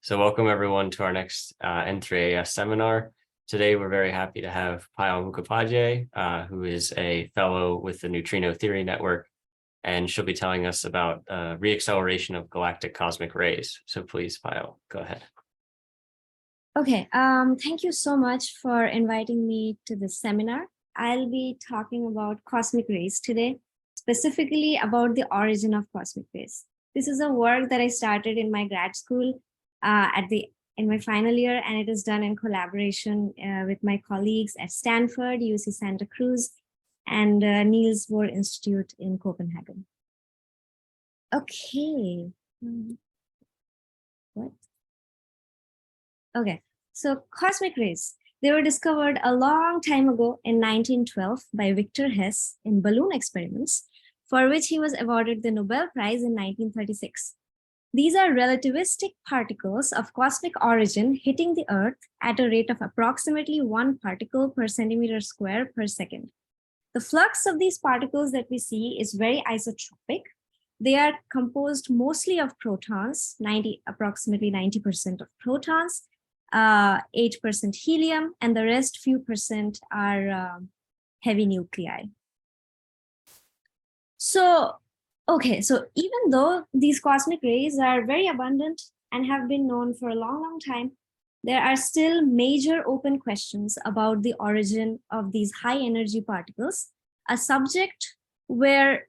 So welcome everyone to our next N3AS seminar. Today, we're very happy to have Payel Mukhopadhyay, who is a fellow with the Neutrino Theory Network, and she'll be telling us about reacceleration of galactic cosmic rays. So please, Payel, go ahead. Okay, thank you so much for inviting me to this seminar. I'll be talking about cosmic rays today, specifically about the origin of cosmic rays. This is a work that I started in my grad school in my final year, and it is done in collaboration with my colleagues at Stanford, UC Santa Cruz, and Niels Bohr Institute in Copenhagen. Okay. What? Okay, so cosmic rays, they were discovered a long time ago in 1912 by Victor Hess in balloon experiments, for which he was awarded the Nobel Prize in 1936. These are relativistic particles of cosmic origin hitting the Earth at a rate of approximately 1 particle per centimeter square per second. The flux of these particles that we see is very isotropic. They are composed mostly of protons, approximately 90% of protons, 8% helium, and the rest few percent are heavy nuclei. So even though these cosmic rays are very abundant and have been known for a long, long time, there are still major open questions about the origin of these high energy particles, a subject where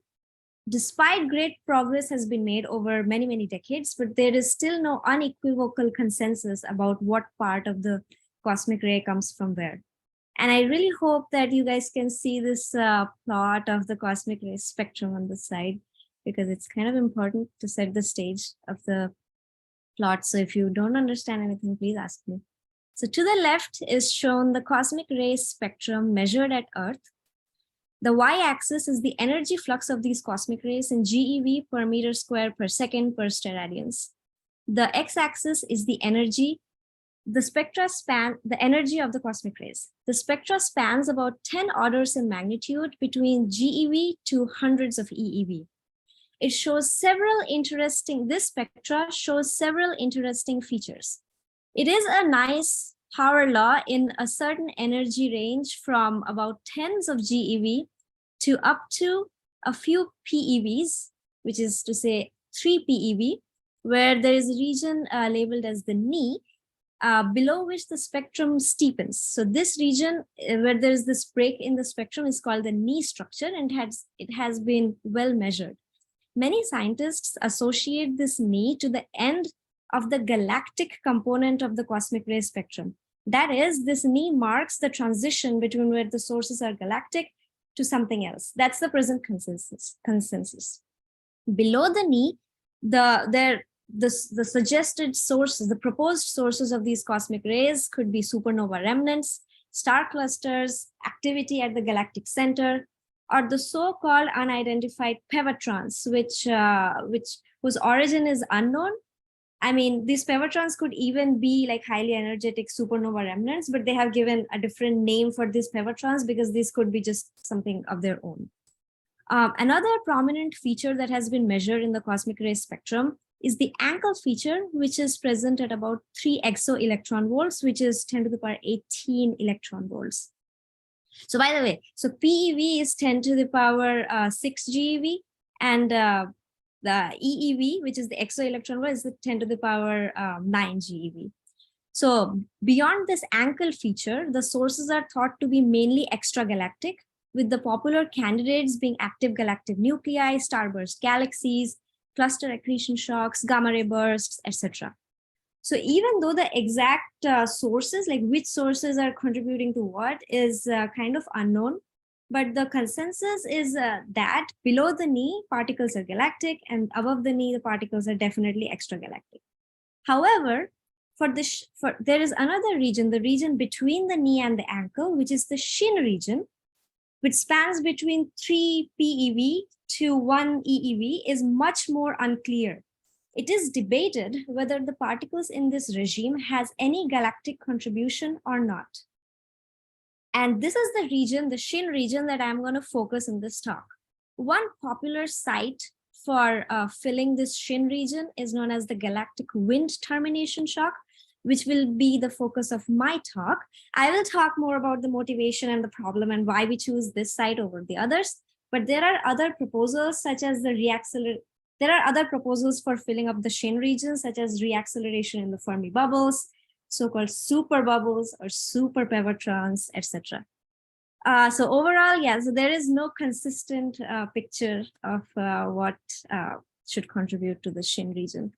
despite great progress has been made over many, many decades, but there is still no unequivocal consensus about what part of the cosmic ray comes from where. And I really hope that you guys can see this plot of the cosmic ray spectrum on the side, because it's kind of important to set the stage of the plot. So if you don't understand anything, please ask me. So to the left is shown the cosmic ray spectrum measured at Earth. The y-axis is the energy flux of these cosmic rays in GeV per meter square per second per steradians. The x-axis is the energy. The energy of the cosmic rays. The spectra spans about 10 orders in magnitude between GeV to hundreds of eeV. This spectra shows several interesting features. It is a nice power law in a certain energy range from about tens of GeV to up to a few PeVs, which is to say 3 PeV, where there is a region labeled as the knee, below which the spectrum steepens. So this region where there is this break in the spectrum is called the knee structure, and it has been well measured. Many scientists associate this knee to the end of the galactic component of the cosmic ray spectrum. That is, this knee marks the transition between where the sources are galactic to something else. That's the present consensus. Below the knee, the suggested sources, the proposed sources of these cosmic rays could be supernova remnants, star clusters, activity at the galactic center, or the so-called unidentified pevatrons, whose origin is unknown. I mean, these pevatrons could even be like highly energetic supernova remnants, but they have given a different name for these pevatrons because these could be just something of their own. Another prominent feature that has been measured in the cosmic ray spectrum is the Ankel feature, which is present at about 3 exo-electron volts, which is 10 to the power 18 electron volts. So by the way, so PeV is 10 to the power 6 GeV, and the EeV, which is the exo-electron volt, is 10 to the power 9 GeV. So beyond this Ankel feature, the sources are thought to be mainly extragalactic, with the popular candidates being active galactic nuclei, starburst galaxies, cluster accretion shocks, gamma ray bursts, etc. So even though the exact sources, like which sources are contributing to what, is kind of unknown, but the consensus is that below the knee, particles are galactic, and above the knee, the particles are definitely extragalactic. However, there is another region, the region between the knee and the ankle, which is the shin region, which spans between 3 PeV to 1 eeV, is much more unclear. It is debated whether the particles in this regime has any galactic contribution or not. And this is the region, the shin region, that I'm going to focus in this talk. One popular site for filling this shin region is known as the galactic wind termination shock, which will be the focus of my talk. I will talk more about the motivation and the problem and why we choose this site over the others. But there are other proposals such as the there are other proposals for filling up the shin region, such as reacceleration in the Fermi bubbles, so-called super bubbles or super pevotrons, etc. So overall, yeah, so there is no consistent picture of what should contribute to the shin region.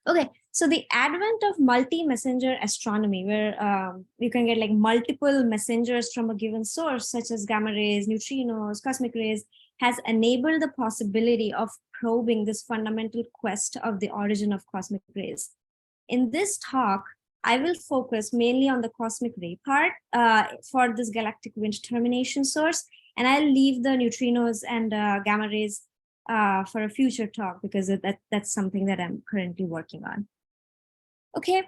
Okay, so the advent of multi-messenger astronomy, where you can get like multiple messengers from a given source, such as gamma rays, neutrinos, cosmic rays, has enabled the possibility of probing this fundamental quest of the origin of cosmic rays. In this talk, I will focus mainly on the cosmic ray part for this galactic wind termination source, and I'll leave the neutrinos and gamma rays for a future talk because that's something that I'm currently working on. Okay,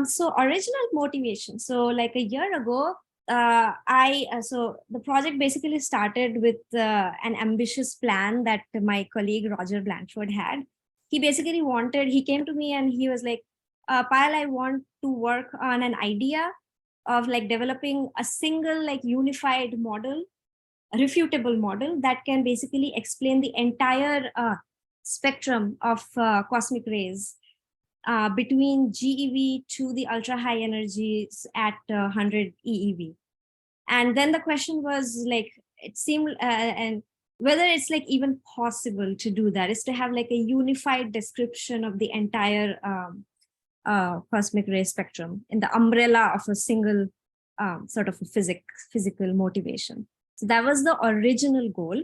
so original motivation. So like a year ago, so the project basically started with an ambitious plan that my colleague Roger Blanchford had. He basically he came to me and he was like, Payel, I want to work on an idea of like developing a single like unified model, a refutable model that can basically explain the entire spectrum of cosmic rays between GeV to the ultra high energies at 100 EeV. And then the question was like, it seemed, and whether it's like even possible to do that, is to have like a unified description of the entire cosmic ray spectrum in the umbrella of a single sort of a physical motivation. So that was the original goal.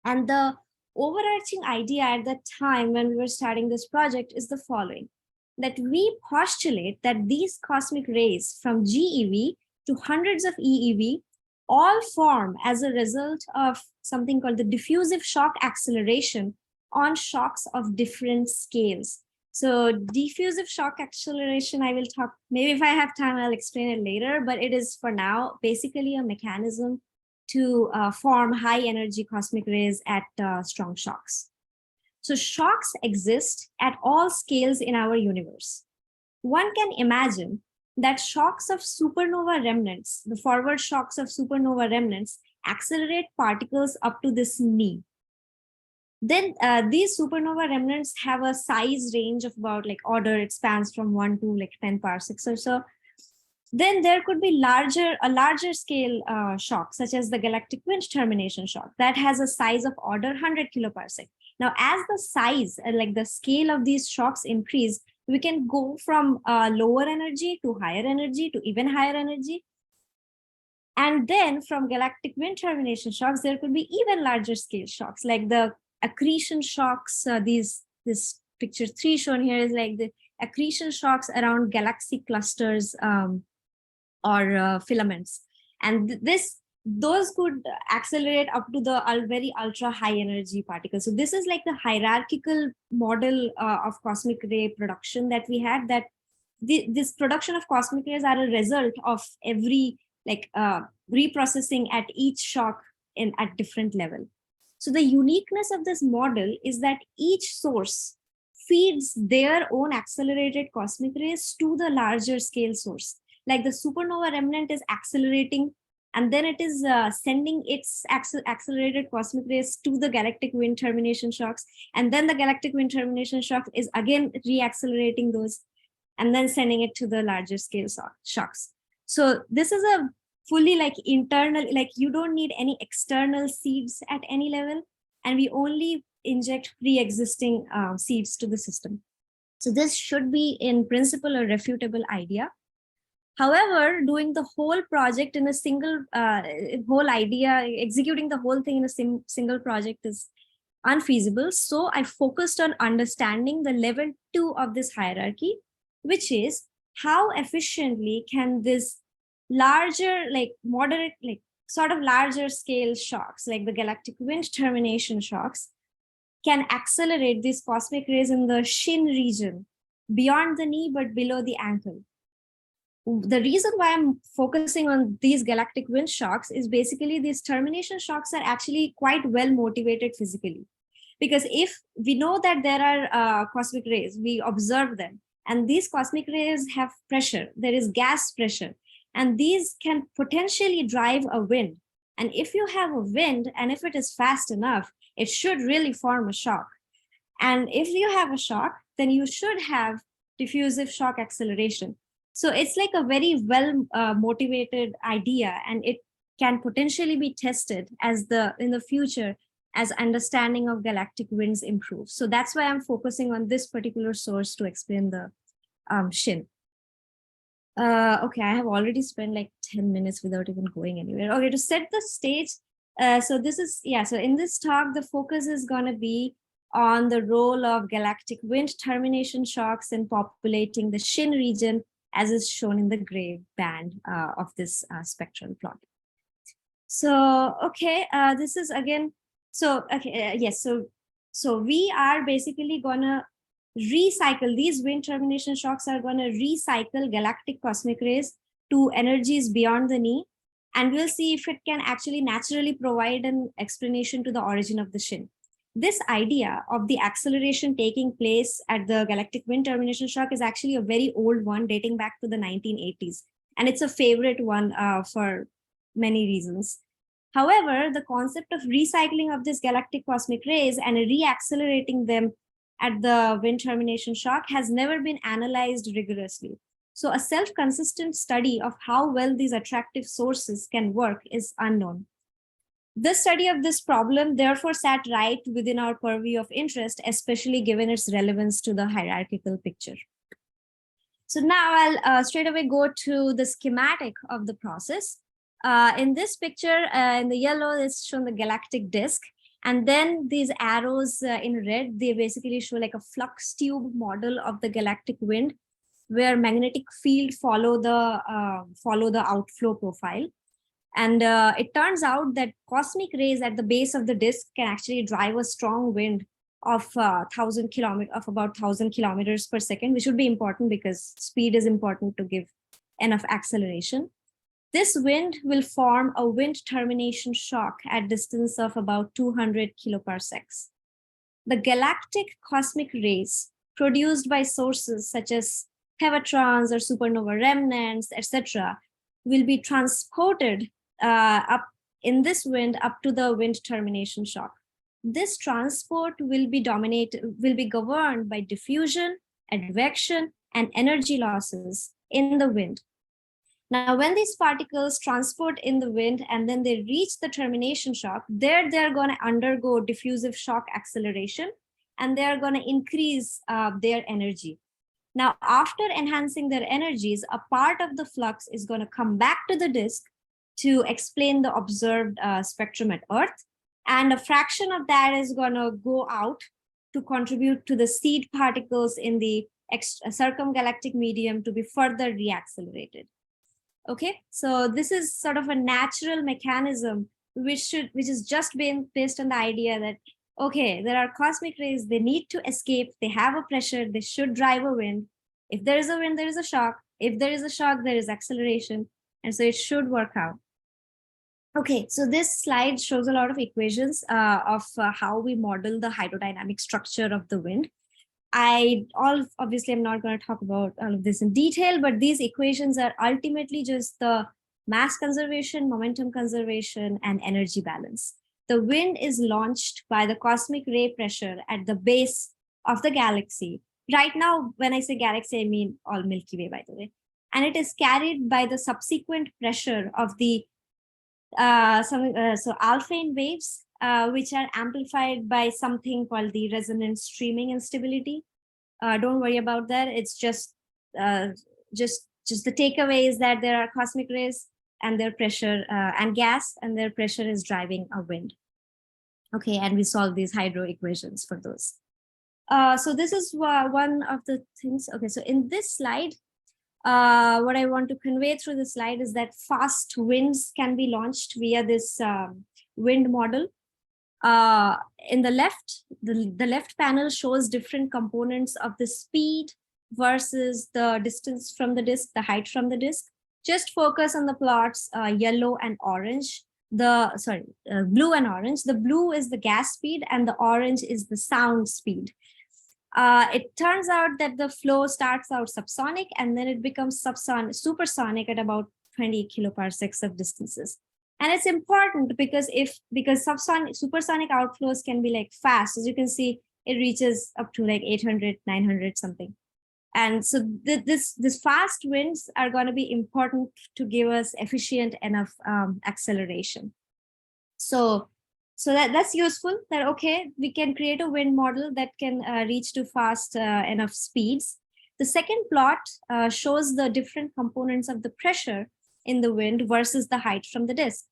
And the overarching idea at that time when we were starting this project is the following, that we postulate that these cosmic rays from GeV to hundreds of EeV all form as a result of something called the diffusive shock acceleration on shocks of different scales. So diffusive shock acceleration, I will talk, maybe if I have time, I'll explain it later, but it is for now basically a mechanism to form high energy cosmic rays at strong shocks. So shocks exist at all scales in our universe. One can imagine that shocks of supernova remnants, the forward shocks of supernova remnants, accelerate particles up to this knee. Then these supernova remnants have a size range of about like order, it spans from 1 to like 10 parsecs or so. Then there could be a larger scale shock, such as the galactic wind termination shock that has a size of order 100 kiloparsec. Now, as the size, like the scale of these shocks increase, we can go from lower energy to higher energy to even higher energy. And then from galactic wind termination shocks, there could be even larger scale shocks, like the accretion shocks. This picture 3 shown here is like the accretion shocks around galaxy clusters or filaments. And those could accelerate up to the very ultra high energy particles. So this is like the hierarchical model of cosmic ray production that we had, that this production of cosmic rays are a result of every like reprocessing at each shock at different level. So the uniqueness of this model is that each source feeds their own accelerated cosmic rays to the larger scale source. Like the supernova remnant is accelerating, and then it is sending its accelerated cosmic rays to the galactic wind termination shocks. And then the galactic wind termination shock is again reaccelerating those and then sending it to the larger scale shocks. So this is a fully like internal, like you don't need any external seeds at any level, and we only inject pre-existing seeds to the system. So this should be in principle a refutable idea. However, doing the whole project in a single whole idea, executing the whole thing in a single project is unfeasible. So I focused on understanding the level 2 of this hierarchy, which is how efficiently can this larger, like moderate, like sort of larger scale shocks, like the galactic wind termination shocks, can accelerate these cosmic rays in the shin region beyond the knee, but below the ankle. The reason why I'm focusing on these galactic wind shocks is basically these termination shocks are actually quite well motivated physically, Because if we know that there are cosmic rays, we observe them, and these cosmic rays have pressure, there is gas pressure, and these can potentially drive a wind. And if you have a wind, and if it is fast enough, it should really form a shock. And if you have a shock, then you should have diffusive shock acceleration. So it's like a very well motivated idea, and it can potentially be tested as in the future as understanding of galactic winds improves. So that's why I'm focusing on this particular source to explain the SHIN. Okay, I have already spent like 10 minutes without even going anywhere. Okay, to set the stage. So in this talk, the focus is going to be on the role of galactic wind termination shocks in populating the SHIN region, as is shown in the gray band of this spectral plot. So, okay, this is again, so, okay, yes, so we are basically gonna recycle, these wind termination shocks are gonna recycle galactic cosmic rays to energies beyond the knee, and we'll see if it can actually naturally provide an explanation to the origin of the SHIN. This idea of the acceleration taking place at the galactic wind termination shock is actually a very old one dating back to the 1980s. And it's a favorite one for many reasons. However, the concept of recycling of these galactic cosmic rays and reaccelerating them at the wind termination shock has never been analyzed rigorously. So a self-consistent study of how well these attractive sources can work is unknown. The study of this problem therefore sat right within our purview of interest, especially given its relevance to the hierarchical picture. So now I'll straight away go to the schematic of the process. In this picture, in the yellow, it's shown the galactic disk. And then these arrows in red, they basically show like a flux tube model of the galactic wind, where magnetic field follow the outflow profile. And it turns out that cosmic rays at the base of the disk can actually drive a strong wind of about 1,000 kilometers per second, which would be important because speed is important to give enough acceleration. This wind will form a wind termination shock at distance of about 200 kiloparsecs. The galactic cosmic rays produced by sources such as tevatrons or supernova remnants, etc., will be transported up in this wind up to the wind termination shock. This transport will be governed by diffusion, advection, and energy losses in the wind. Now, when these particles transport in the wind and then they reach the termination shock, they're going to undergo diffusive shock acceleration, and they're going to increase their energy. Now, after enhancing their energies, a part of the flux is going to come back to the disk to explain the observed spectrum at Earth. And a fraction of that is going to go out to contribute to the seed particles in the circumgalactic medium to be further reaccelerated. Okay, so this is sort of a natural mechanism which is just based on the idea that, okay, there are cosmic rays, they need to escape, they have a pressure, they should drive a wind. If there is a wind, there is a shock. If there is a shock, there is acceleration. And so it should work out. Okay, so this slide shows a lot of equations of how we model the hydrodynamic structure of the wind. Obviously, I'm not going to talk about all of this in detail, but these equations are ultimately just the mass conservation, momentum conservation, and energy balance. The wind is launched by the cosmic ray pressure at the base of the galaxy. Right now, when I say galaxy, I mean all Milky Way, by the way. And it is carried by the subsequent pressure of the alphane waves, which are amplified by something called the resonant streaming instability. Don't worry about that. It's just the takeaway is that there are cosmic rays and their pressure and gas, and their pressure is driving a wind. Okay, and we solve these hydro equations for those. So this is one of the things. Okay, so in this slide, what I want to convey through the slide is that fast winds can be launched via this wind model. In the left, the left panel shows different components of the speed versus the distance from the disk, the height from the disk. Just focus on the plots, yellow and orange, blue and orange. The blue is the gas speed and the orange is the sound speed. It turns out that the flow starts out subsonic and then it becomes supersonic at about 20 kiloparsecs of distances. And it's important because supersonic outflows can be like fast. As you can see, it reaches up to like 800, 900 something. And so this fast winds are going to be important to give us efficient enough acceleration. So that's useful that, okay, we can create a wind model that can reach to fast enough speeds. The second plot shows the different components of the pressure in the wind versus the height from the disk.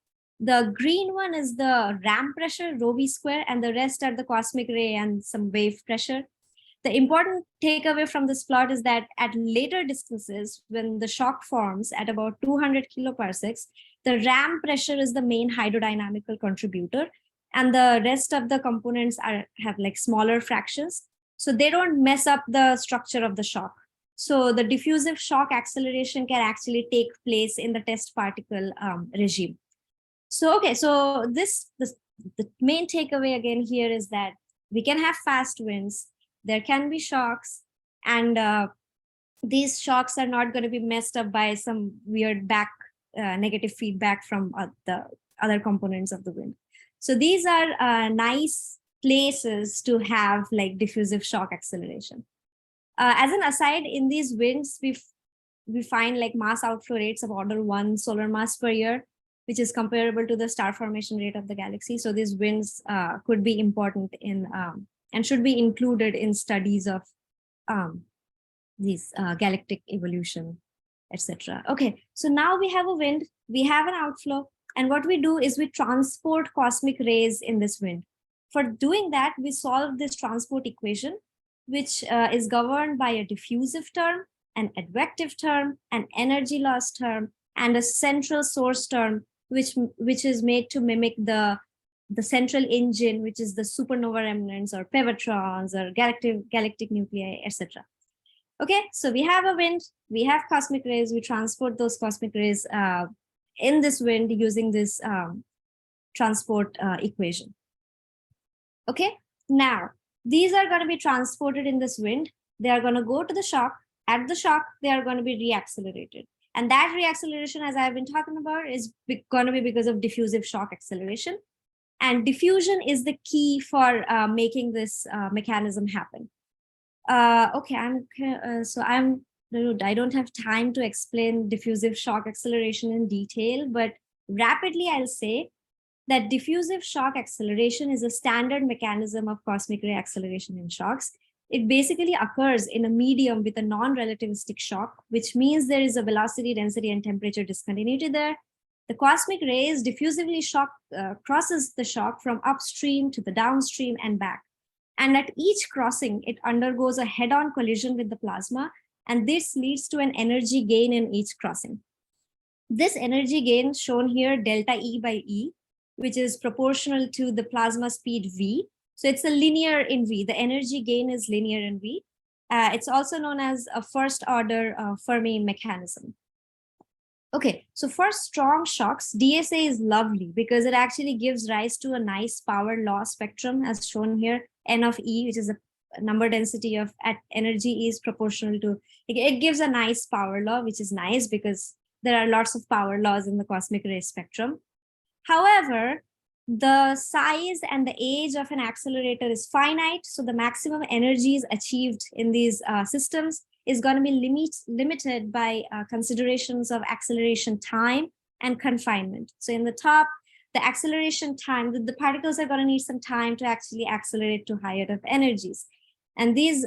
The green one is the ram pressure, rho v square, and the rest are the cosmic ray and some wave pressure. The important takeaway from this plot is that at later distances, when the shock forms at about 200 kiloparsecs, the ram pressure is the main hydrodynamical contributor, and the rest of the components have like smaller fractions. So they don't mess up the structure of the shock. So the diffusive shock acceleration can actually take place in the test particle regime. So, okay, so the main takeaway again here is that we can have fast winds, there can be shocks, and these shocks are not going to be messed up by some weird negative feedback from the other components of the wind. So these are nice places to have like diffusive shock acceleration. As an aside, in these winds, we find like mass outflow rates of order 1 solar mass per year, which is comparable to the star formation rate of the galaxy. So these winds could be important in and should be included in studies of these galactic evolution, etc. Okay, so now we have a wind, we have an outflow, and what we do is we transport cosmic rays in this wind. For doing that, we solve this transport equation, which is governed by a diffusive term, an advective term, an energy loss term, and a central source term, which is made to mimic the central engine, which is the supernova remnants or pevatrons or galactic nuclei, etc. Okay, so we have a wind, we have cosmic rays, we transport those cosmic rays in this wind using this transport equation. Okay, now these are going to be transported in this wind. They are going to go to the shock. At the shock, they are going to be reaccelerated. And that reacceleration, as I've been talking about, is going to be because of diffusive shock acceleration. And diffusion is the key for making this mechanism happen. Okay, I don't have time to explain diffusive shock acceleration in detail, but rapidly I'll say that diffusive shock acceleration is a standard mechanism of cosmic ray acceleration in shocks. It basically occurs in a medium with a non-relativistic shock, which means there is a velocity, density, and temperature discontinuity there. The cosmic rays diffusively crosses the shock from upstream to the downstream and back. And at each crossing, it undergoes a head-on collision with the plasma, and this leads to an energy gain in each crossing. This energy gain shown here, delta E by E, which is proportional to the plasma speed V. So it's a linear in V. The energy gain is linear in V. It's also known as a first order Fermi mechanism. Okay, so for strong shocks, DSA is lovely because it actually gives rise to a nice power law spectrum as shown here, N of E, which is a number density of at energy E is proportional to, it gives a nice power law, which is nice because there are lots of power laws in the cosmic ray spectrum. However, the size and the age of an accelerator is finite, so the maximum energies achieved in these systems is going to be limited by considerations of acceleration time and confinement. So in the top, the acceleration time, the particles are going to need some time to actually accelerate to higher of energies. And this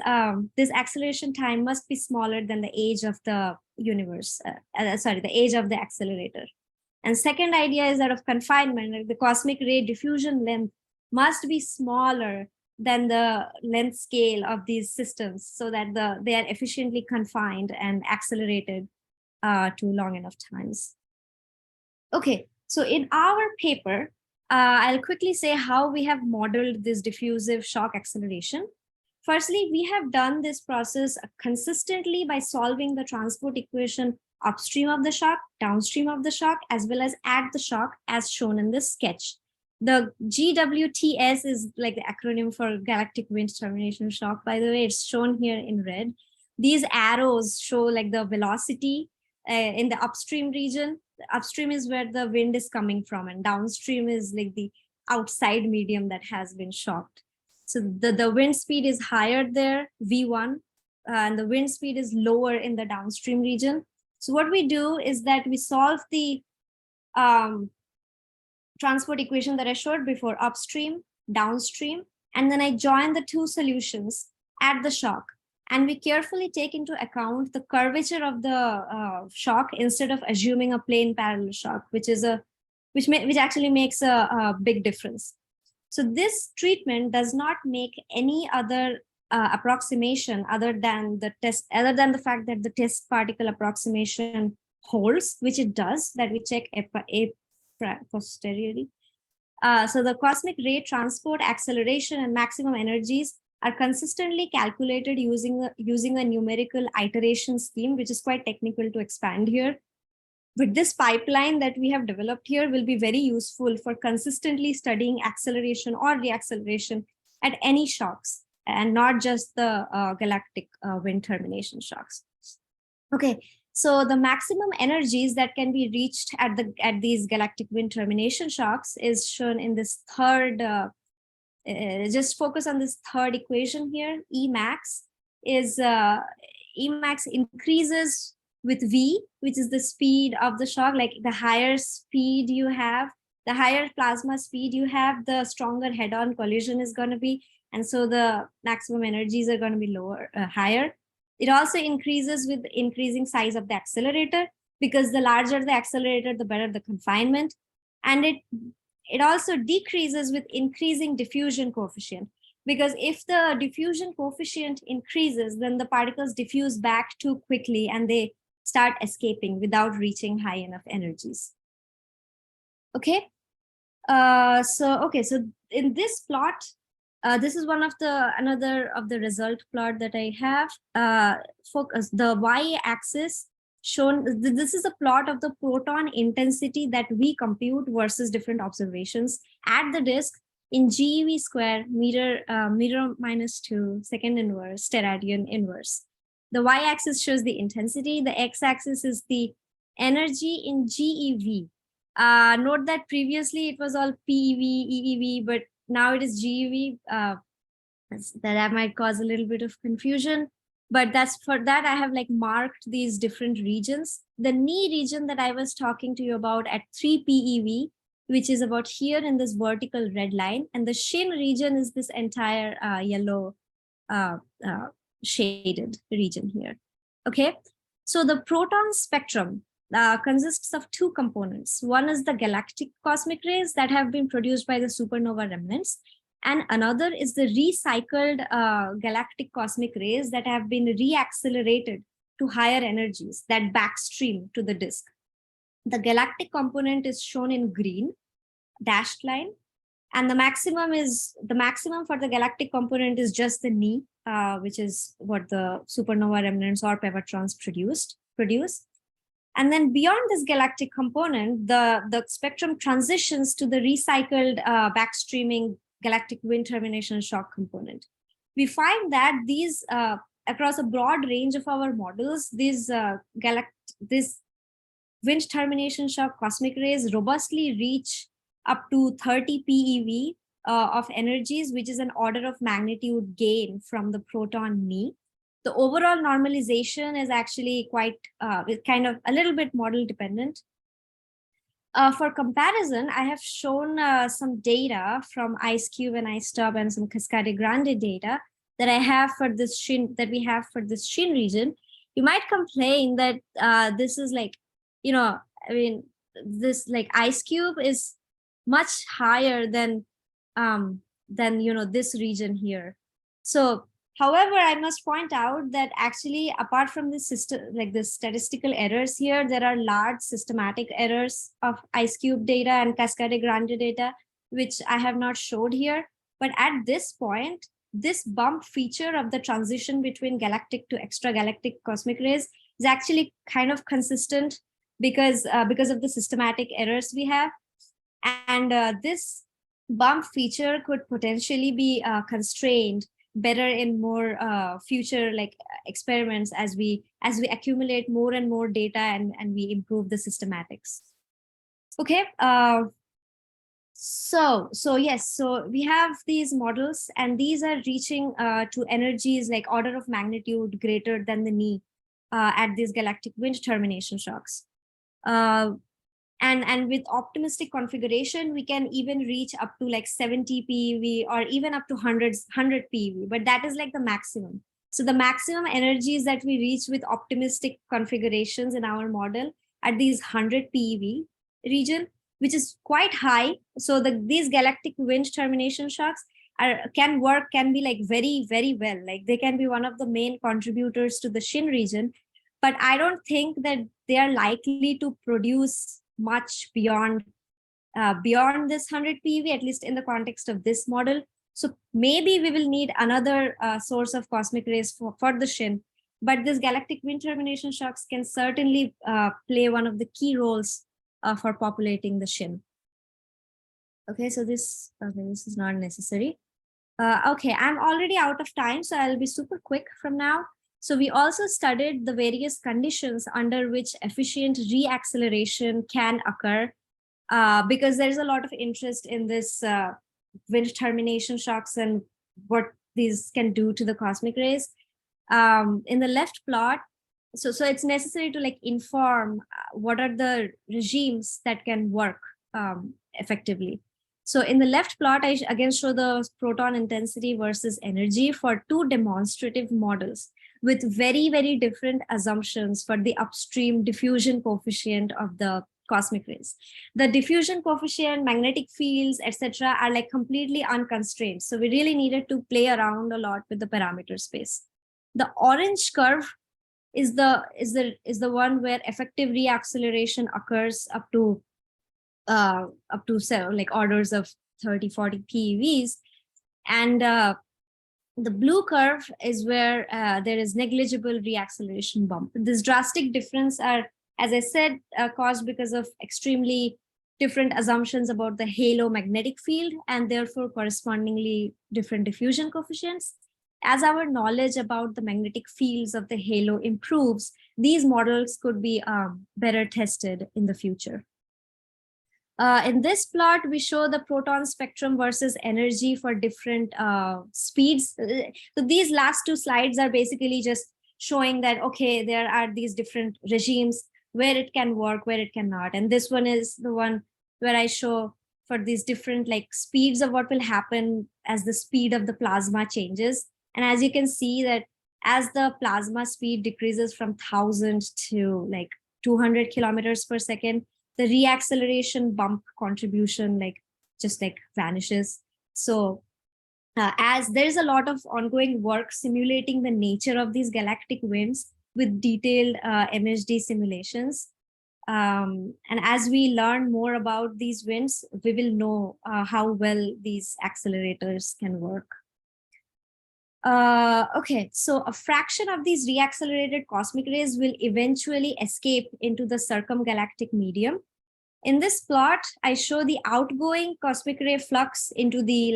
acceleration time must be smaller than the age of the universe, the age of the accelerator. And second idea is that of confinement, like the cosmic ray diffusion length must be smaller than the length scale of these systems so that they are efficiently confined and accelerated to long enough times. Okay, so in our paper, I'll quickly say how we have modeled this diffusive shock acceleration. Firstly, we have done this process consistently by solving the transport equation upstream of the shock, downstream of the shock, as well as at the shock, as shown in this sketch. The GWTS is like the acronym for galactic wind termination shock. By the way, it's shown here in red. These arrows show like the velocity in the upstream region. The upstream is where the wind is coming from, and downstream is like the outside medium that has been shocked. So the wind speed is higher there, V1, and the wind speed is lower in the downstream region. So what we do is that we solve the transport equation that I showed before, upstream, downstream, and then I join the two solutions at the shock. And we carefully take into account the curvature of the shock instead of assuming a plain parallel shock, which actually makes a big difference. So this treatment does not make any other approximation other than the fact that the test particle approximation holds, which it does, that we check a posteriori. So the cosmic ray transport, acceleration, and maximum energies are consistently calculated using a numerical iteration scheme, which is quite technical to expand here. But this pipeline that we have developed here will be very useful for consistently studying acceleration or reacceleration at any shocks, and not just the galactic wind termination shocks. Okay, so the maximum energies that can be reached at these galactic wind termination shocks is shown in this third. Just focus on this third equation here. Emax increases with V, which is the speed of the shock. Like the higher speed you have, the higher plasma speed you have, the stronger head-on collision is going to be. And so the maximum energies are going to be higher. It also increases with the increasing size of the accelerator, because the larger the accelerator, the better the confinement. And it also decreases with increasing diffusion coefficient, because if the diffusion coefficient increases, then the particles diffuse back too quickly and they start escaping without reaching high enough energies. Okay. So in this plot, this is another of the result plot that I have. Focus the y-axis shown. This is a plot of the proton intensity that we compute versus different observations at the disk in GeV square meter -2 second inverse steradian inverse. The y-axis shows the intensity. The x-axis is the energy in GeV. Note that previously it was all PeV, EeV, but now it is GeV. That might cause a little bit of confusion, but for that I have like marked these different regions. The knee region that I was talking to you about at 3 PeV, which is about here in this vertical red line, and the shin region is this entire yellow shaded region here. Okay, so the proton spectrum consists of two components. One is the galactic cosmic rays that have been produced by the supernova remnants, and another is the recycled galactic cosmic rays that have been reaccelerated to higher energies that backstream to the disk. The galactic component is shown in green, dashed line, and the maximum for the galactic component is just the knee, which is what the supernova remnants or pevatrons produce. And then beyond this galactic component, the spectrum transitions to the recycled backstreaming galactic wind termination shock component. We find that these, across a broad range of our models, this wind termination shock cosmic rays robustly reach up to 30 PeV of energies, which is an order of magnitude gain from the proton knee. The overall normalization is actually quite kind of a little bit model dependent. For comparison, I have shown some data from IceCube and IceTop and some Cascade Grande data that I have for this shin, that we have for this shin region. You might complain that this is like, this like IceCube is much higher than this region here. So, however, I must point out that actually, apart from this system, like the statistical errors here, there are large systematic errors of IceCube data and Cascade Grande data, which I have not showed here. But at this point, this bump feature of the transition between galactic to extragalactic cosmic rays is actually kind of consistent because of the systematic errors we have. And this bump feature could potentially be constrained better in more future like experiments as we accumulate more and more data and we improve the systematics. Okay. So yes, so we have these models, and these are reaching to energies like order of magnitude greater than the knee at these galactic wind termination shocks. And with optimistic configuration, we can even reach up to like 70 PeV or even up to 100 PeV, but that is like the maximum. So the maximum energies that we reach with optimistic configurations in our model at these 100 PeV region, which is quite high. So these galactic wind termination shocks can be like very, very well. Like they can be one of the main contributors to the Shin region, but I don't think that they are likely to produce much beyond this 100 PeV, at least in the context of this model. So maybe we will need another source of cosmic rays for the Shin, but this galactic wind termination shocks can certainly play one of the key roles for populating the Shin. Okay, so this is not necessary. Okay, I'm already out of time, so I'll be super quick from now. So we also studied the various conditions under which efficient reacceleration can occur, because there's a lot of interest in this wind termination shocks and what these can do to the cosmic rays. In the left plot, so it's necessary to like inform what are the regimes that can work effectively. So in the left plot, I again show the proton intensity versus energy for two demonstrative models with very, very different assumptions for the upstream diffusion coefficient of the cosmic rays. The diffusion coefficient, magnetic fields, etc., are like completely unconstrained. So we really needed to play around a lot with the parameter space. The orange curve is the one where effective reacceleration occurs up to like orders of 30-40 PeVs, and the blue curve is where there is negligible reacceleration bump. This drastic difference are, as I said, caused because of extremely different assumptions about the halo magnetic field and therefore correspondingly different diffusion coefficients. As our knowledge about the magnetic fields of the halo improves, these models could be better tested in the future. In this plot, we show the proton spectrum versus energy for different speeds. So these last two slides are basically just showing that, okay, there are these different regimes where it can work, where it cannot. And this one is the one where I show for these different like speeds of what will happen as the speed of the plasma changes. And as you can see that as the plasma speed decreases from 1,000 to like 200 kilometers per second, the reacceleration bump contribution just vanishes. So as there's a lot of ongoing work simulating the nature of these galactic winds with detailed MHD simulations. And as we learn more about these winds, we will know how well these accelerators can work. Okay, so a fraction of these reaccelerated cosmic rays will eventually escape into the circumgalactic medium. In this plot, I show the outgoing cosmic ray flux into the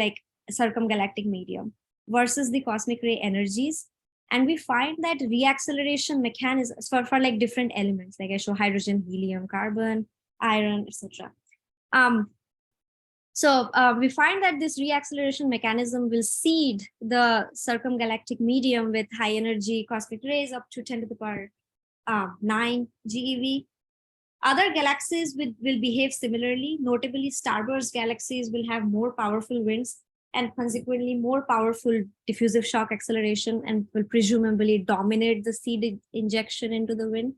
circumgalactic medium versus the cosmic ray energies. And we find that reacceleration mechanisms for different elements, like I show hydrogen, helium, carbon, iron, etc. So we find that this reacceleration mechanism will seed the circumgalactic medium with high energy cosmic rays up to 10 to the power 9 GeV. Other galaxies will behave similarly. Notably, starburst galaxies will have more powerful winds and consequently more powerful diffusive shock acceleration and will presumably dominate the seed injection into the wind.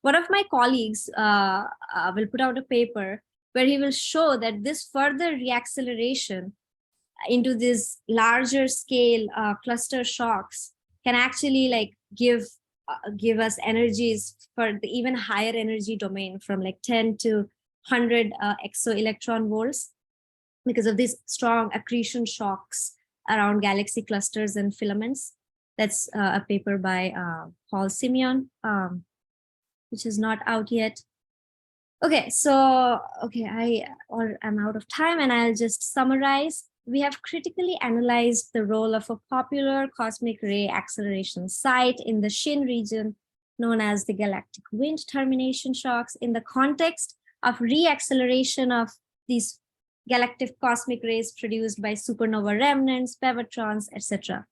One of my colleagues will put out a paper where he will show that this further reacceleration into this larger scale cluster shocks can actually give us energies for the even higher energy domain from 10 to 100 exoelectron volts because of these strong accretion shocks around galaxy clusters and filaments. That's a paper by Paul Simeon, which is not out yet. Okay, so I'm out of time, and I'll just summarize. We have critically analyzed the role of a popular cosmic ray acceleration site in the Shin region, known as the galactic wind termination shocks, in the context of reacceleration of these galactic cosmic rays produced by supernova remnants, pevatrons, etc.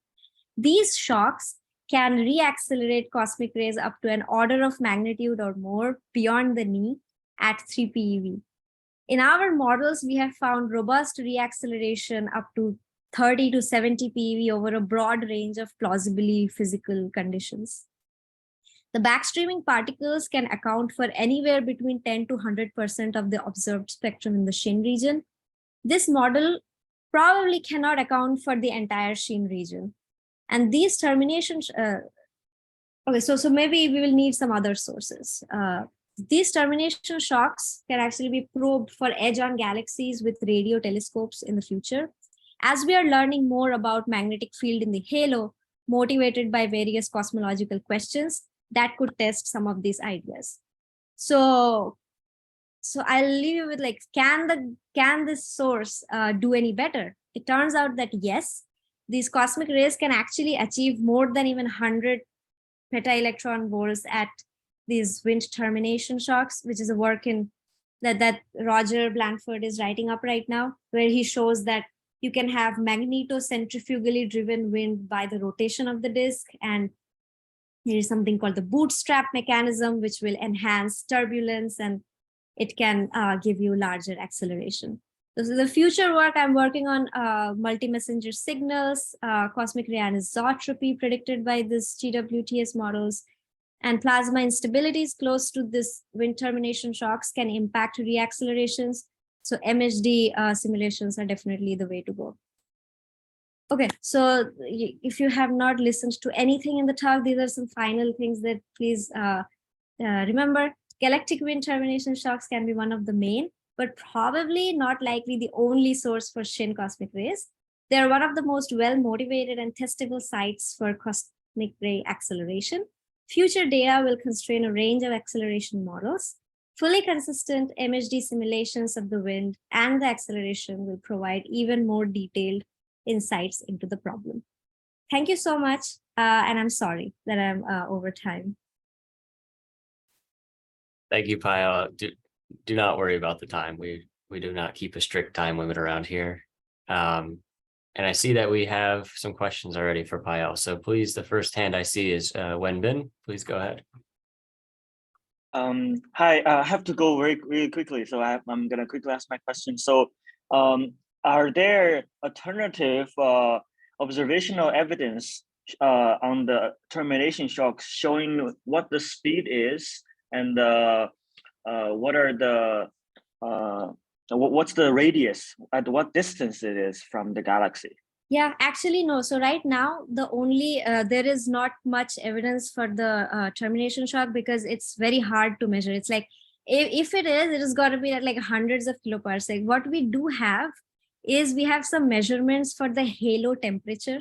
These shocks can reaccelerate cosmic rays up to an order of magnitude or more beyond the knee at 3 PeV. In our models, we have found robust reacceleration up to 30 to 70 PeV over a broad range of plausibly physical conditions. The backstreaming particles can account for anywhere between 10 to 100% of the observed spectrum in the Shin region. This model probably cannot account for the entire Shin region. And these terminations, so maybe we will need some other sources. These termination shocks can actually be probed for edge-on galaxies with radio telescopes in the future. As we are learning more about magnetic field in the halo, motivated by various cosmological questions, that could test some of these ideas. So I'll leave you with like, can this source do any better? It turns out that yes, these cosmic rays can actually achieve more than even 100 peta-electron volts at these wind termination shocks, which is a work in that Roger Blanford is writing up right now, where he shows that you can have magnetocentrifugally driven wind by the rotation of the disk. And there is something called the bootstrap mechanism, which will enhance turbulence, and it can give you larger acceleration. This is the future work I'm working on, multi-messenger signals, cosmic ray anisotropy predicted by this GWTS models, and plasma instabilities close to this wind termination shocks can impact reaccelerations. So MHD simulations are definitely the way to go. Okay, so if you have not listened to anything in the talk, these are some final things that please remember. Galactic wind termination shocks can be one of the main, but probably not likely the only source for Shin cosmic rays. They are one of the most well-motivated and testable sites for cosmic ray acceleration. Future data will constrain a range of acceleration models. Fully consistent MHD simulations of the wind and the acceleration will provide even more detailed insights into the problem. Thank you so much, and I'm sorry that I'm over time. Thank you, Payel. Do not worry about the time. We do not keep a strict time limit around here. And I see that we have some questions already for Payel. So please, the first hand I see is Wenbin. Please go ahead. Hi, I have to go really quickly. So I'm going to quickly ask my question. So are there alternative observational evidence on the termination shocks showing what the speed is and what are the what's the radius, at what distance it is from the galaxy? Yeah, actually, no. So right now, the only, there is not much evidence for the termination shock because it's very hard to measure. It's like, if it is got to be at like hundreds of kiloparsec. What we do have is we have some measurements for the halo temperature,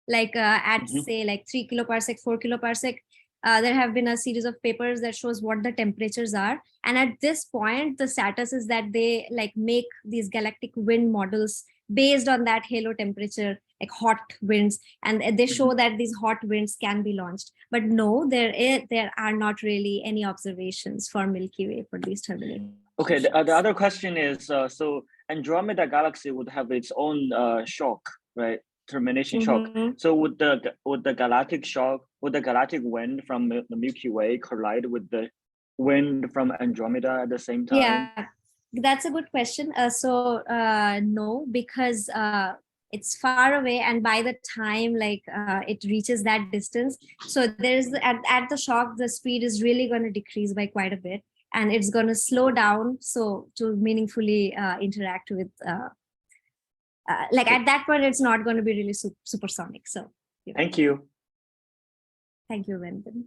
like at say like 3 kiloparsec, 4 kiloparsec. There have been a series of papers that shows what the temperatures are. And at this point, the status is that they like make these galactic wind models based on that halo temperature, like hot winds. And they show that these hot winds can be launched. But no, there are not really any observations for Milky Way for these terminations. Okay, the other question is, so Andromeda galaxy would have its own shock, right? Termination shock. So would the galactic shock, would the galactic wind from the Milky Way collide with the wind from Andromeda at the same time? Yeah, that's a good question. No, because it's far away, and by the time like it reaches that distance, so there's at the shock, the speed is really going to decrease by quite a bit, and it's going to slow down so to meaningfully interact with. Like at that point, it's not going to be really supersonic. So thank you. Thank you, Wenbin.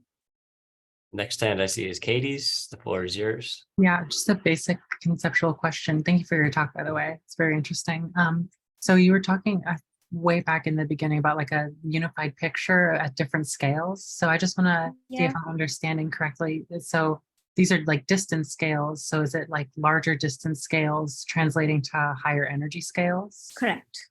Next hand I see is Katie's. The floor is yours. Yeah, just a basic conceptual question. Thank you for your talk, by the way. It's very interesting. So you were talking, way back in the beginning about like a unified picture at different scales. So I just want to see if I'm understanding correctly. So these are like distance scales. So is it like larger distance scales translating to higher energy scales? Correct.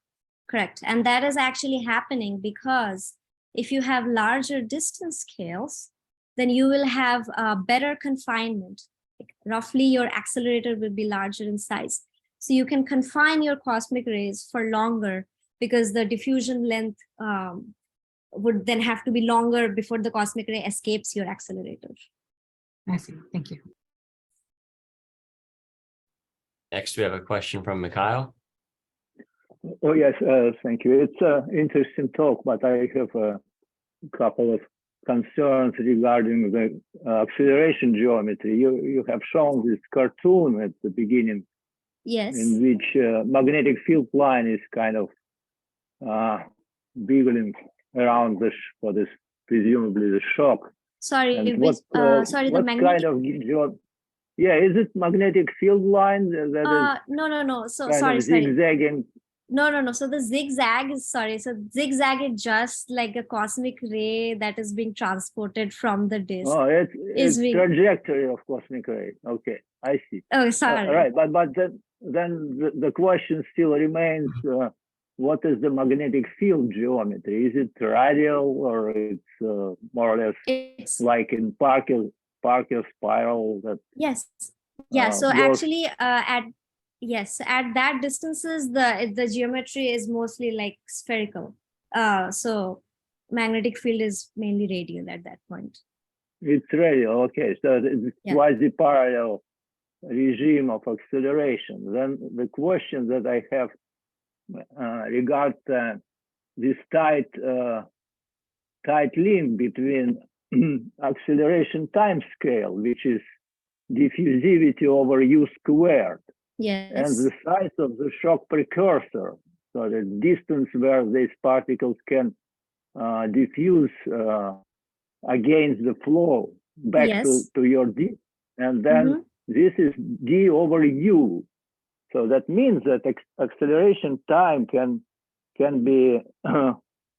Correct. And that is actually happening because if you have larger distance scales, then you will have better confinement. Like roughly your accelerator will be larger in size. So you can confine your cosmic rays for longer because the diffusion length would then have to be longer before the cosmic ray escapes your accelerator. I see. Thank you. Next, we have a question from Mikhail. Oh, yes, thank you. It's an interesting talk, but I have a couple of concerns regarding the acceleration geometry. You have shown this cartoon at the beginning, yes, in which magnetic field line is kind of wiggling around for this, presumably the shock. Sorry, sorry, the magnetic. Kind of yeah, is it magnetic field line that is no. So kind sorry, of zigzagging? No. So the zigzag is So zigzag is just like a cosmic ray that is being transported from the disk. Oh, it's trajectory of cosmic ray. Okay, I see. Oh, sorry. Right, but then the question still remains: what is the magnetic field geometry? Is it radial or it's more or less like in Parker spiral? That yes, yeah. So actually, at that distances, the geometry is mostly like spherical. So magnetic field is mainly radial at that point. It's radial. Okay, so it's quasi-parallel regime of acceleration. Then the question that I have regards this tight link between acceleration time scale, which is diffusivity over u squared, yes, and the size of the shock precursor, so the distance where these particles can diffuse against the flow back to your disk, and then this is d over u. So that means that acceleration time can be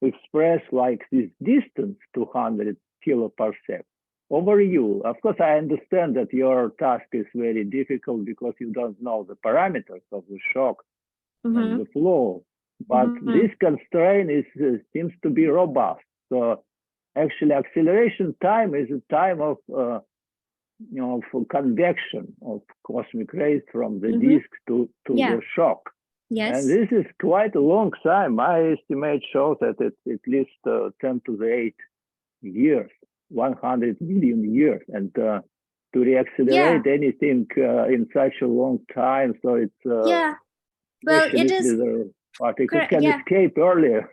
expressed like this distance, 200 kiloparsec, over u. Of course, I understand that your task is very difficult because you don't know the parameters of the shock and the flow. But this constraint seems to be robust. So actually, acceleration time is a time of for convection of cosmic rays from the disk to the shock. Yes. And this is quite a long time. My estimate shows that it's at least 10 to the 8 years, 100 million years. And to reaccelerate anything in such a long time, so it's well, it is particles can escape earlier.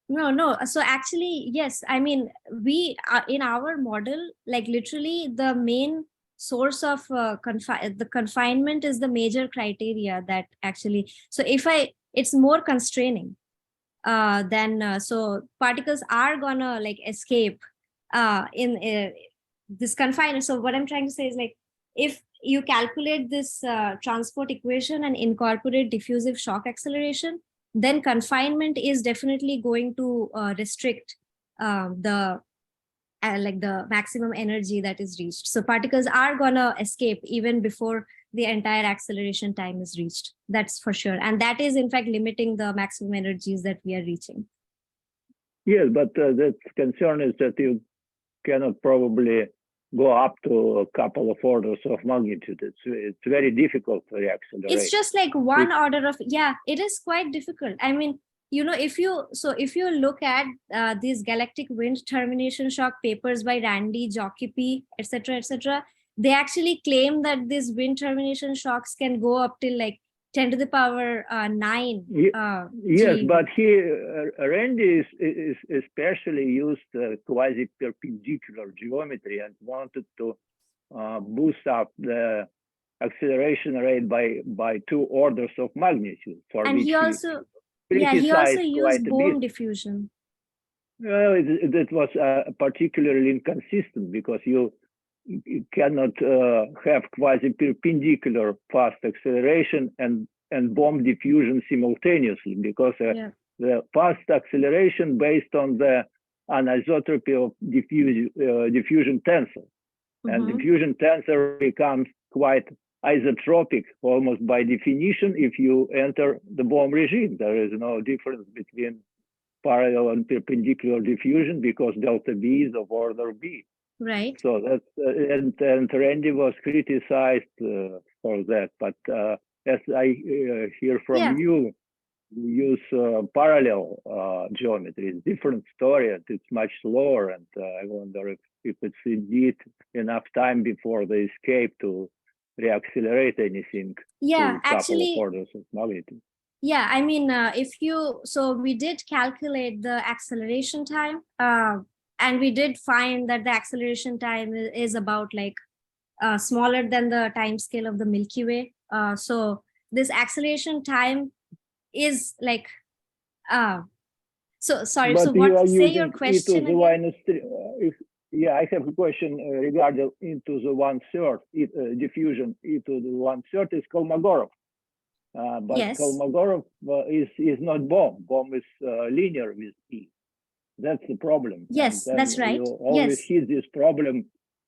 No. So actually, yes. I mean, we in our model, like literally the main source of the confinement is the major criteria that actually. So it's more constraining than so particles are gonna like escape in this confinement. So what I'm trying to say is like if you calculate this transport equation and incorporate diffusive shock acceleration, then confinement is definitely going to restrict the maximum energy that is reached. So particles are gonna escape even before the entire acceleration time is reached. That's for sure. And that is in fact limiting the maximum energies that we are reaching. Yes, but the concern is that you cannot probably go up to a couple of orders of magnitude. It's very difficult to reaccelerate. It's just like one order of, it is quite difficult. I mean, if you look at these galactic wind termination shock papers by Randy, Jockipy, etc., they actually claim that these wind termination shocks can go up till like 10 to the power 9. Yes, but Randy is especially used quasi-perpendicular geometry and wanted to boost up the acceleration rate by 2 orders of magnitude. And he also used Bohm diffusion. Well, it was particularly inconsistent because you cannot have quasi-perpendicular fast acceleration and Bohm diffusion simultaneously, because the fast acceleration based on the anisotropy of diffusion tensor. And diffusion tensor becomes quite isotropic almost by definition if you enter the bomb regime. There is no difference between parallel and perpendicular diffusion because delta B is of order B. Right. So that's and Randy was criticized for that. But as I hear from you, use parallel geometry. It's different story, and it's much slower. And I wonder if it's indeed enough time before they escape to reaccelerate anything. Yeah, to a couple actually. of orders of magnitude. Yeah, I mean, so we did calculate the acceleration time, and we did find that the acceleration time is about like smaller than the time scale of the Milky Way. So this acceleration time is like, so sorry. But so what? You are say your using question e to the again? minus 3. Yeah, I have a question regarding into the 1/3 diffusion. E to the 1/3 is Kolmogorov. But Yes. Kolmogorov is not bomb. Bomb is linear with E. That's the problem. Yes, that's right. You always Yes. hit this problem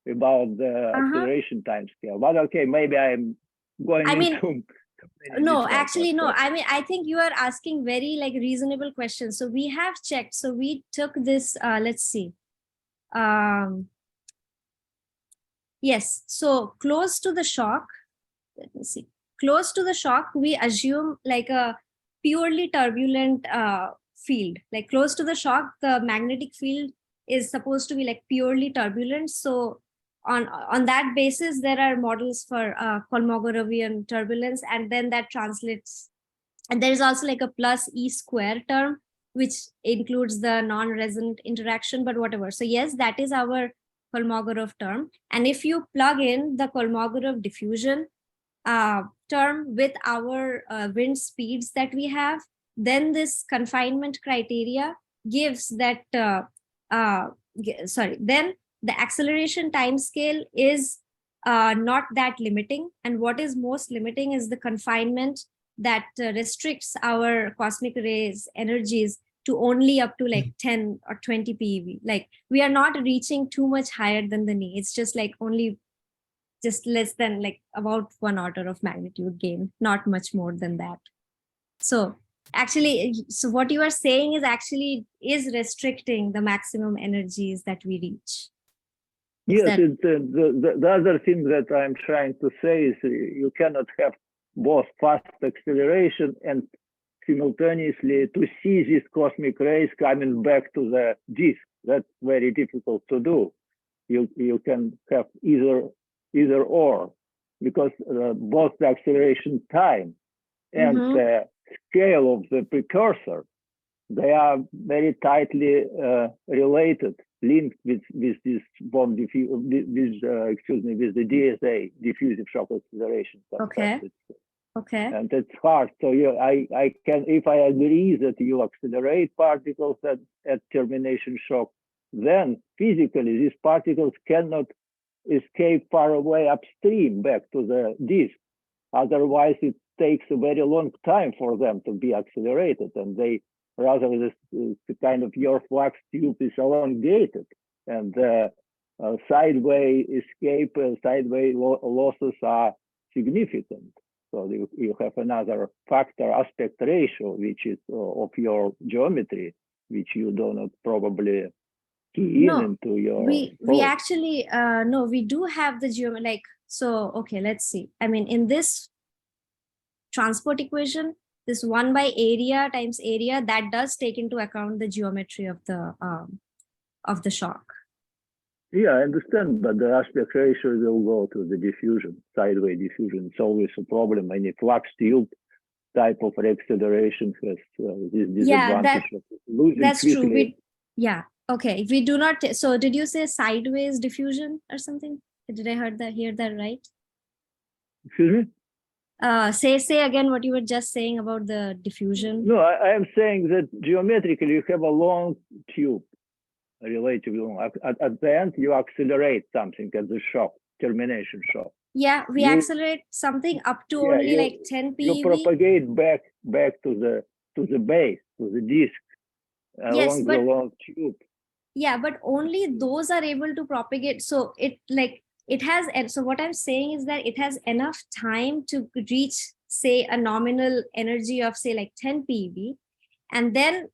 about the acceleration time scale. But okay, maybe I'm going into no, actually, no. I mean, I think you are asking very like reasonable questions. So we have checked. So we took this, let's see. Yes, so close to the shock, let me see. Close to the shock, we assume like a purely turbulent field. Like close to the shock, the magnetic field is supposed to be like purely turbulent. So on that basis, there are models for Kolmogorovian turbulence, and then that translates. And there is also like a plus E square term, which includes the non-resonant interaction, but whatever. So yes, that is our Kolmogorov term. And if you plug in the Kolmogorov diffusion term with our wind speeds that we have, then this confinement criteria gives that, then the acceleration time scale is not that limiting. And what is most limiting is the confinement that restricts our cosmic rays energies to only up to like 10 or 20 PeV. Like we are not reaching too much higher than the knee. It's just like only just less than like about 1 order of magnitude gain, not much more than that. So actually, so what you are saying is actually is restricting the maximum energies that we reach. Yes, the other thing that I'm trying to say is you cannot have both fast acceleration and simultaneously to see these cosmic rays coming back to the disk. That's very difficult to do. You can have either or, because both the acceleration time and the scale of the precursor, they are very tightly related, linked with this bomb with the DSA, diffusive shock acceleration. Okay. Okay. And it's hard. So I can, if I agree that you accelerate particles at termination shock, then physically these particles cannot escape far away upstream back to the disk. Otherwise, it takes a very long time for them to be accelerated, and they rather the kind of your flux tube is elongated, and sideway escape, sideway losses are significant. So you have another factor, aspect ratio, which is of your geometry, which you do not probably key into your. We actually no, we do have the geometry. Like so, okay, let's see. I mean, in this transport equation, this 1 by area times area, that does take into account the geometry of the shock. Yeah, I understand, but the aspect ratio will go to the diffusion, sideway diffusion. It's always a problem. Any flux tube type of reacceleration has this disadvantage of losing that's quickly. True. Yeah. Okay. We do not. So, did you say sideways diffusion or something? Did I hear that right? Excuse me? Say again what you were just saying about the diffusion. No, I am saying that geometrically you have a long tube, relatively long. At the end, you accelerate something at the shock, termination shock. Yeah, we accelerate something up to only like 10 PeV. You propagate back to the to the base, to the disk, Yes, along but the long tube. yeah, but only those are able to propagate. So it has, and so what I'm saying is that it has enough time to reach, say, a nominal energy of, say, like 10 PeV, and then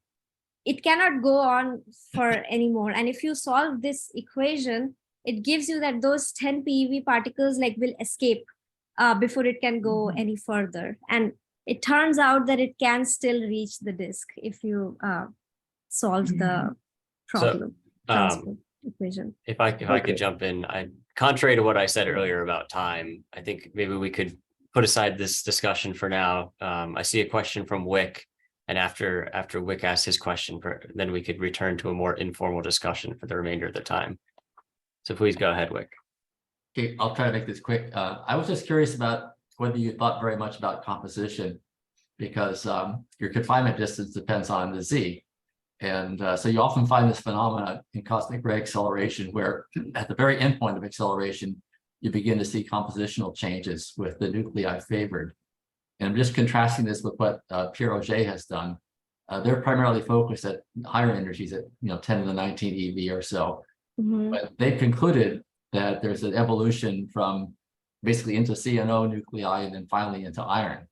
it cannot go on for anymore. And if you solve this equation, it gives you that those 10 PeV particles like will escape before it can go any further. And it turns out that it can still reach the disk if you solve the problem transport equation. If I could jump in, contrary to what I said earlier about time, I think maybe we could put aside this discussion for now. I see a question from Wick, and after Wick asks his question, then we could return to a more informal discussion for the remainder of the time. So please go ahead, Wick. Okay, I'll try to make this quick. I was just curious about whether you thought very much about composition, because your confinement distance depends on the Z. And so you often find this phenomena in cosmic ray acceleration, where at the very end point of acceleration, you begin to see compositional changes with the nuclei favored. And I'm just contrasting this with what Pierre Auger has done. They're primarily focused at higher energies at 10 to the 19 eV or so. But they've concluded that there's an evolution from basically into CNO nuclei and then finally into iron.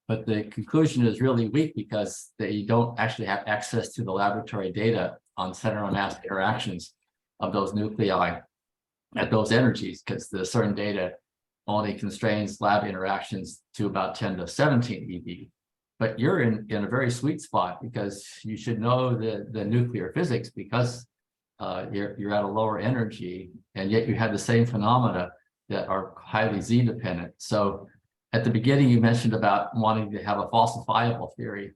But the conclusion is really weak because they don't actually have access to the laboratory data on center of mass interactions of those nuclei at those energies, because the certain data only constrains lab interactions to about 10 to 17 eV. But you're in a very sweet spot because you should know the nuclear physics, because you're at a lower energy, and yet you have the same phenomena that are highly Z dependent. So at the beginning, you mentioned about wanting to have a falsifiable theory.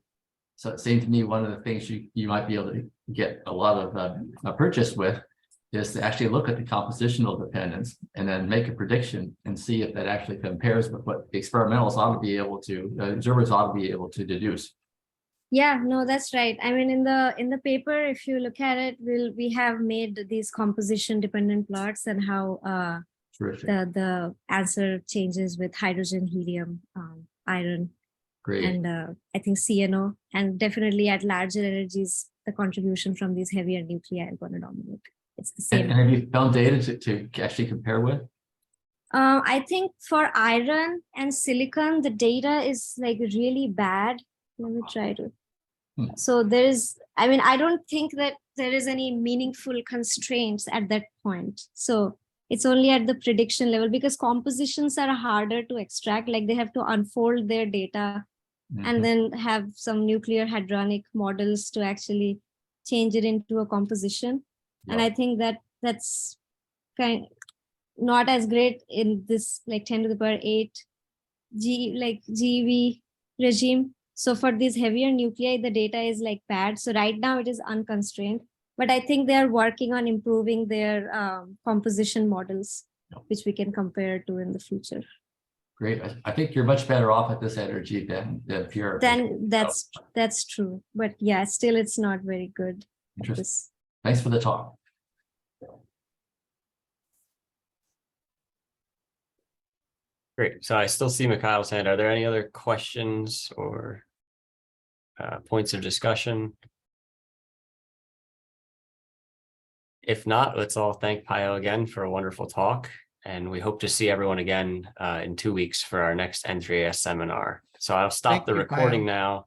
So it seemed to me one of the things you might be able to get a lot of purchase with is to actually look at the compositional dependence and then make a prediction and see if that actually compares with what the experimentals ought to be able to, observers ought to be able to deduce. Yeah, no, that's right. I mean, in the paper, if you look at it, we have made these composition dependent plots and how the answer changes with hydrogen, helium, iron, Great. and I think CNO, and definitely at larger energies, the contribution from these heavier nuclei are going to dominate. It's the same. And have you found data to actually compare with? I think for iron and silicon, the data is like really bad. Let me try to. So I don't think that there is any meaningful constraints at that point. So it's only at the prediction level, because compositions are harder to extract. Like they have to unfold their data and then have some nuclear hadronic models to actually change it into a composition. And I think that's not as great in this like 10 to the power 8 GeV regime. So for these heavier nuclei, the data is like bad. So right now it is unconstrained, but I think they are working on improving their composition models, which we can compare to in the future. Great. I think you're much better off at this energy than pure. Then that's true. But yeah, still it's not very good. Interesting. Thanks for the talk. Great. So I still see Mikhail's hand. Are there any other questions or points of discussion? If not, let's all thank Payel again for a wonderful talk. And we hope to see everyone again in 2 weeks for our next N3AS seminar. So I'll stop the recording now.